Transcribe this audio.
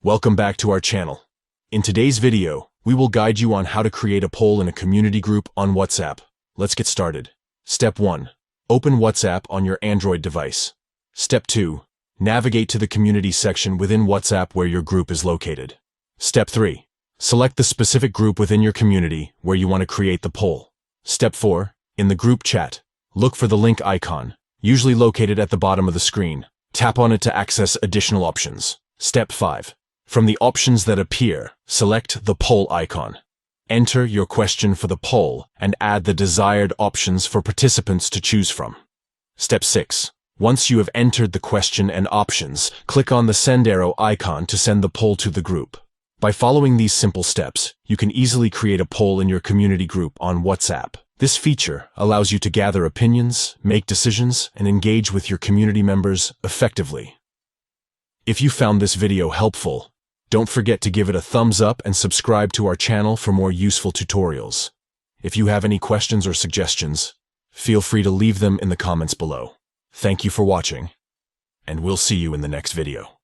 Welcome back to our channel. In today's video, we will guide you on how to create a poll in a community group on WhatsApp. Let's get started. Step 1. Open WhatsApp on your Android device. Step 2. Navigate to the community section within WhatsApp where your group is located. Step 3. Select the specific group within your community where you want to create the poll. Step 4. In the group chat, look for the link icon, usually located at the bottom of the screen. Tap on it to access additional options. Step 5. From the options that appear, select the poll icon. Enter your question for the poll and add the desired options for participants to choose from. Step 6. Once you have entered the question and options, click on the send arrow icon to send the poll to the group. By following these simple steps, you can easily create a poll in your community group on WhatsApp. This feature allows you to gather opinions, make decisions, and engage with your community members effectively. If you found this video helpful, don't forget to give it a thumbs up and subscribe to our channel for more useful tutorials. If you have any questions or suggestions, feel free to leave them in the comments below. Thank you for watching, and we'll see you in the next video.